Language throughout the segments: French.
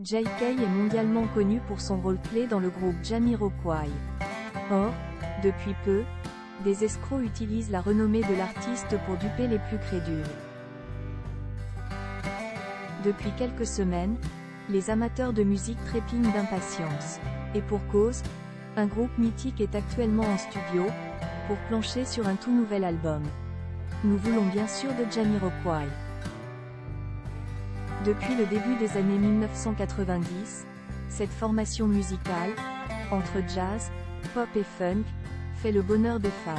J.K. est mondialement connu pour son rôle clé dans le groupe Jamiroquai. Or, depuis peu, des escrocs utilisent la renommée de l'artiste pour duper les plus crédules. Depuis quelques semaines, les amateurs de musique trépignent d'impatience. Et pour cause, un groupe mythique est actuellement en studio, pour plancher sur un tout nouvel album. Nous voulons bien sûr de Jamiroquai. Depuis le début des années 1990, cette formation musicale, entre jazz, pop et funk, fait le bonheur des fans.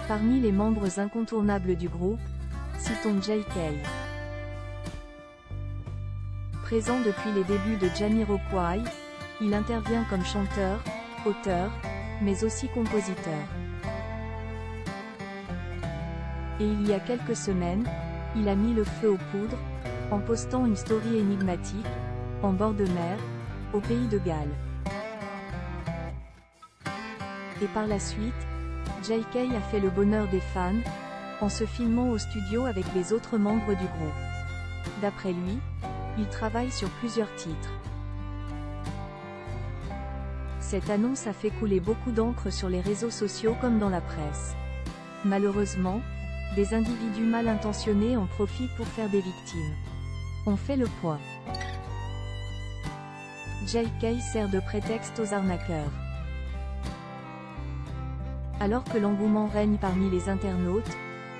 Parmi les membres incontournables du groupe, citons J.K. Présent depuis les débuts de Jamiroquai, il intervient comme chanteur, auteur, mais aussi compositeur. Et il y a quelques semaines, il a mis le feu aux poudres, en postant une story énigmatique, en bord de mer, au pays de Galles. Et par la suite, J.K. a fait le bonheur des fans, en se filmant au studio avec les autres membres du groupe. D'après lui, il travaille sur plusieurs titres. Cette annonce a fait couler beaucoup d'encre sur les réseaux sociaux comme dans la presse. Malheureusement, des individus mal intentionnés en profitent pour faire des victimes. On fait le point. J.K. sert de prétexte aux arnaqueurs. Alors que l'engouement règne parmi les internautes,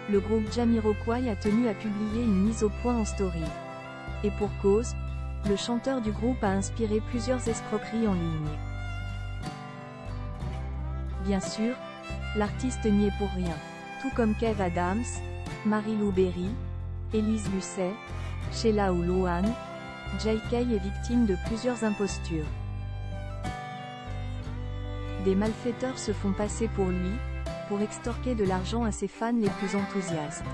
le groupe Jamiroquai a tenu à publier une mise au point en story. Et pour cause, le chanteur du groupe a inspiré plusieurs escroqueries en ligne. Bien sûr, l'artiste n'y est pour rien. Tout comme Kev Adams, Marie-Lou Berry, Élise Lucet, Sheila ou Louane, J.K. est victime de plusieurs impostures. Des malfaiteurs se font passer pour lui, pour extorquer de l'argent à ses fans les plus enthousiastes.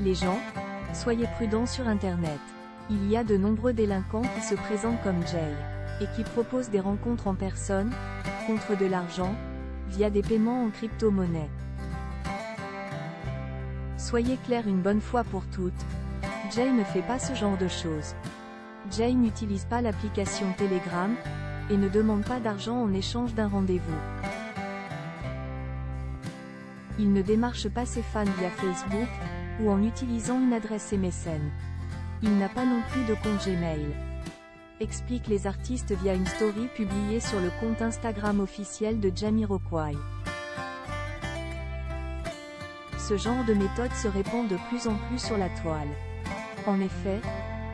Les gens, soyez prudents sur Internet. Il y a de nombreux délinquants qui se présentent comme Jay, et qui proposent des rencontres en personne, contre de l'argent, via des paiements en crypto-monnaie. Soyez clairs une bonne fois pour toutes, Jay ne fait pas ce genre de choses. Jay n'utilise pas l'application Telegram, et ne demande pas d'argent en échange d'un rendez-vous. Il ne démarche pas ses fans via Facebook, ou en utilisant une adresse MSN. Il n'a pas non plus de compte Gmail. Explique les artistes via une story publiée sur le compte Instagram officiel de Jamiroquai. Ce genre de méthode se répand de plus en plus sur la toile. En effet,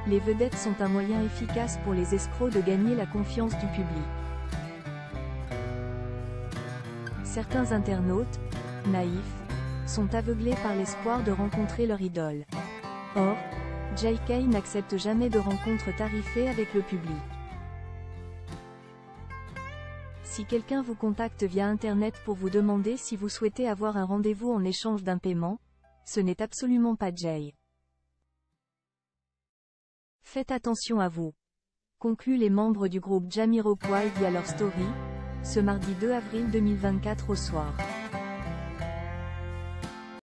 les vedettes sont un moyen efficace pour les escrocs de gagner la confiance du public. Certains internautes, naïfs, sont aveuglés par l'espoir de rencontrer leur idole. Or, J.K. n'accepte jamais de rencontres tarifées avec le public. Si quelqu'un vous contacte via Internet pour vous demander si vous souhaitez avoir un rendez-vous en échange d'un paiement, ce n'est absolument pas Jay. Faites attention à vous. Concluent les membres du groupe Jamiroquai via leur story, ce mardi 2 avril 2024 au soir.